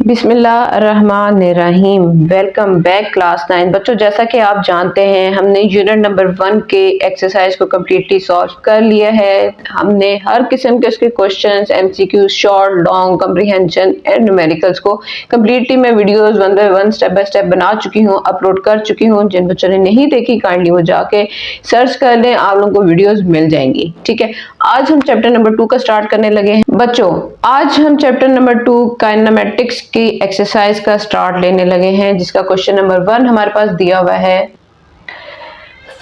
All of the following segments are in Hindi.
बिस्मिल्लाहिर्रहमानिर्रहीम। Welcome back class 9। बच्चों, जैसा कि आप जानते हैं हमने यूनिट नंबर 1 के एक्सरसाइज को कम्प्लीटली सॉल्व कर लिया है। हमने हर किस्म के उसके questions, MCQ, short, long, comprehension and numericals को कम्प्लीटली मैं videos 1 by 1 step by step बना चुकी हूँ, अपलोड कर चुकी हूँ। जिन बच्चों ने नहीं देखी काइंडली वो जाके सर्च कर लें, आप लोगों को वीडियोस मिल जाएंगी। ठीक है, आज हम चैप्टर नंबर 2 का स्टार्ट करने लगे हैं। बच्चों, आज हम चैप्टर नंबर 2 काइनेमेटिक्स की एक्सरसाइज का स्टार्ट लेने लगे हैं, जिसका क्वेश्चन नंबर 1 हमारे पास दिया हुआ है।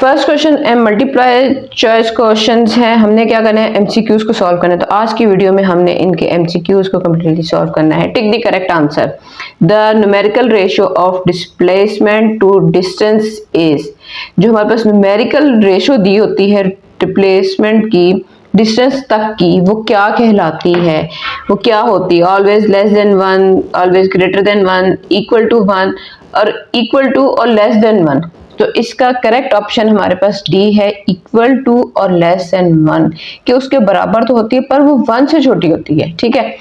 First question multiply choice questions हैं। हमने क्या करना है, एमसीक्यूज को सॉल्व करना है। तो आज की वीडियो में हमने इनके एमसीक्यूज को कम्प्लीटली सॉल्व करना है। Tick the correct answer. The numerical ratio of displacement to distance is. जो हमारे पास न्यूमेरिकल रेशियो दी होती है डिस्प्लेसमेंट की डिस्टेंस तक की, वो क्या कहलाती है, वो क्या होती है? Always less than 1, always greater than 1, equal to 1 और इक्वल टू और लेस देन 1। तो इसका करेक्ट ऑप्शन हमारे पास डी है, इक्वल टू और लेस देन 1, कि उसके बराबर तो होती है पर वो 1 से छोटी होती है। ठीक है।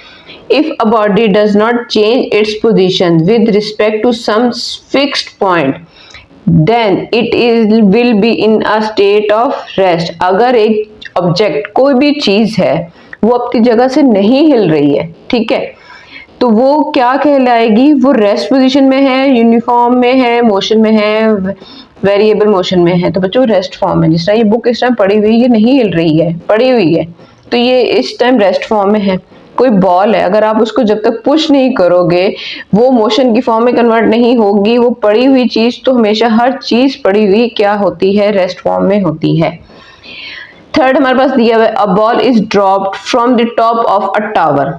If a body does not change its position with respect to some fixed point, then it will be in a state of rest। अगर एक ऑब्जेक्ट कोई भी चीज है वो अपनी जगह से नहीं हिल रही है, ठीक है, तो वो क्या कहलाएगी? वो रेस्ट पोजीशन में है, यूनिफॉर्म में है, मोशन में है, वेरिएबल मोशन में है। तो बच्चों रेस्ट फॉर्म है। जिस तरह ये बुक इस टाइम पड़ी हुई है, ये नहीं हिल रही है, पड़ी हुई है, तो ये इस टाइम रेस्ट फॉर्म में है। कोई बॉल है, अगर आप उसको जब तक पुश नहीं करोगे वो मोशन की फॉर्म में कन्वर्ट नहीं होगी। वो पड़ी हुई चीज तो हमेशा, हर चीज पड़ी हुई क्या होती है? रेस्ट फॉर्म में होती है। थर्ड हमारे पास दिया हुआ है, a ball is dropped from the top of a tower.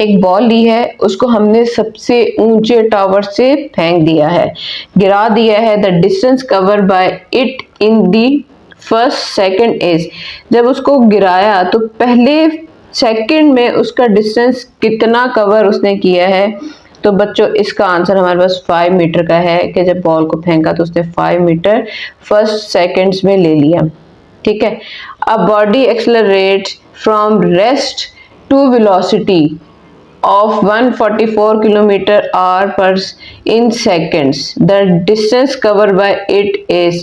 एक बॉल ली है, उसको हमने सबसे ऊंचे टावर से फेंक दिया है, गिरा दिया है। The distance cover by it in the first second is. जब उसको गिराया तो पहले सेकंड में उसका डिस्टेंस कितना कवर उसने किया है? तो बच्चों इसका आंसर हमारे पास 5 मीटर का है, कि जब बॉल को फेंका तो उसने 5 मीटर फर्स्ट सेकंड्स में ले लिया। ठीक है। A body accelerates from rest to velocity of 144 km/h per in seconds. The distance covered by it is।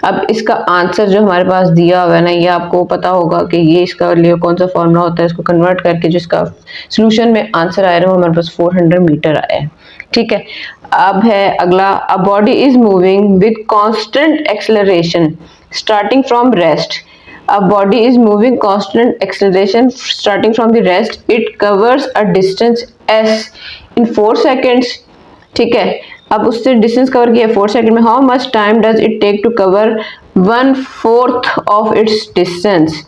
अब इसका आंसर जो हमारे पास दिया हुआ है ना, ये आपको पता होगा कि ये इसका लिए कौन सा फॉर्मूला होता है। इसको कन्वर्ट करके जिसका सोल्यूशन में आंसर आया है वो हमारे पास 400 मीटर आया है। ठीक है। अब है अगला, a body is moving with constant acceleration starting from rest. A body is moving constant acceleration starting from the rest. It covers a distance s in 4 seconds। ठीक है। अब उससे डिस्टेंस कवर किया 4 सेकंड में। How much time does it take to cover 1/4 of its distance?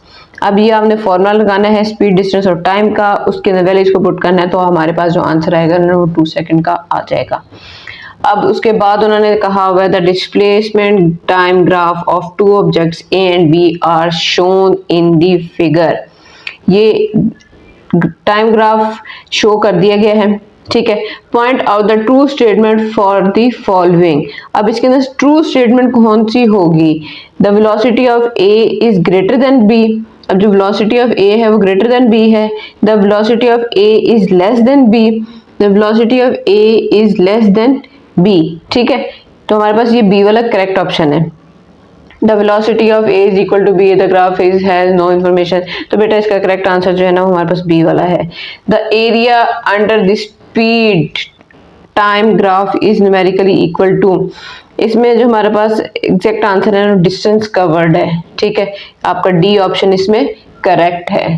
अब ये आपने फॉर्मूला लगाना है स्पीड, डिस्टेंस और टाइम का, उसके अंदर वैल्यूज को पुट करना है, तो हमारे पास जो आंसर आएगा ना वो 2 सेकंड का आ जाएगा। अब उसके बाद उन्होंने कहा हुआ है the displacement time graph of 2 objects A and B are shown in the figure. ये टाइम ग्राफ शो कर दिया गया है। ठीक है। Point out the true statement for the following. अब इसके अंदर ट्रू स्टेटमेंट कौन सी होगी? The velocity of A is greater than B. अब जो वेलोसिटी ऑफ ए है वो ग्रेटर देन बी है। The velocity of A is less than B. The velocity of A is less than B. ठीक है। तो हमारे पास ये बी वाला करेक्ट ऑप्शन है। The velocity of A is equal to B, the graph is has no information. तो बेटा इसका करेक्ट आंसर जो है ना वो हमारे पास बी वाला है। The area under the speed time graph is numerically equal to. इसमें जो हमारे पास एग्जैक्ट आंसर है ना डिस्टेंस कवर्ड है। ठीक है। आपका डी ऑप्शन इसमें करेक्ट है।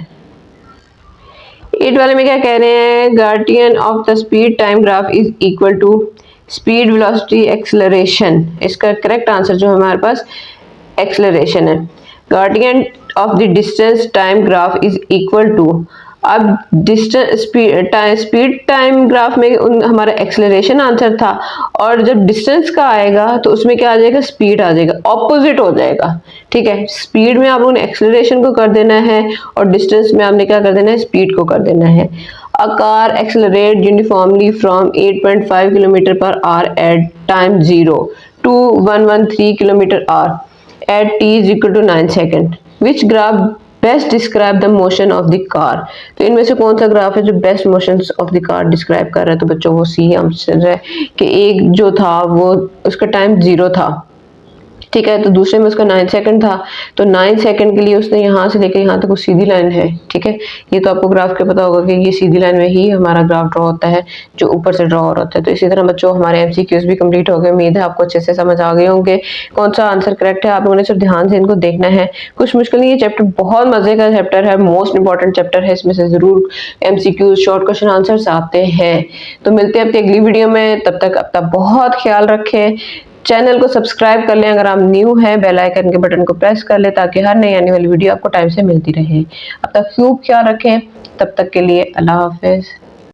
8 वाले में क्या कह रहे हैं? Gradient of the speed time graph is equal to speed velocity acceleration. इसका करेक्ट आंसर जो हमारे पास एक्सेलरेशन है। Gradient of the distance time graph is equal to. अब डिस्टेंस स्पीड टाइम ग्राफ में हमारा एक्सेलरेशन आंसर था, और जब डिस्टेंस का आएगा तो उसमें क्या आ जाएगा? स्पीड आ जाएगा, ऑपोजिट हो जाएगा। ठीक है। स्पीड में आप लोगों ने एक्सेलरेशन को कर देना है और डिस्टेंस में आपने क्या कर देना है? स्पीड को कर देना है। A car accelerates uniformly from 8.5 km/h at time 0 to 113 km/h at t is equal to 9 seconds. Which graph best describe the motion of the car. तो इनमें से कौन सा ग्राफ है जो best motion of the car describe कर रहा है? तो बच्चों वो सी आंसर है कि एक जो था वो उसका टाइम 0 था, ठीक है, तो दूसरे में उसका 9 सेकंड था, तो 9 सेकंड के लिए उसने यहाँ से लेकर यहाँ तक वो सीधी लाइन है, ठीक है। ये तो आपको ग्राफ के पता होगा कि ये सीधी लाइन में ही हमारा ग्राफ ड्रॉ होता है जो ऊपर से ड्रॉ हो रहा होता है। तो इसी तरह बच्चों हमारे एमसीक्यूज भी कंप्लीट हो गए। उम्मीद है आपको अच्छे से समझ आ गए होंगे कौन सा आंसर करेक्ट है। आप लोगों ने सिर्फ ध्यान से इनको देखना है, कुछ मुश्किल नहीं। ये चैप्टर बहुत मजे का चैप्टर है, मोस्ट इंपॉर्टेंट चैप्टर है, इसमें से जरूर एमसीक्यूज शॉर्ट क्वेश्चन आंसर्स आते हैं। तो मिलते हैं अपनी अगली वीडियो में, तब तक अपना बहुत ख्याल रखें। चैनल को सब्सक्राइब कर लें अगर आप न्यू हैं, बेल आइकन के बटन को प्रेस कर लें ताकि हर नई आने वाली वीडियो आपको टाइम से मिलती रहे। अब तक खूब ख्याल रखें, तब तक के लिए अल्लाह हाफिज।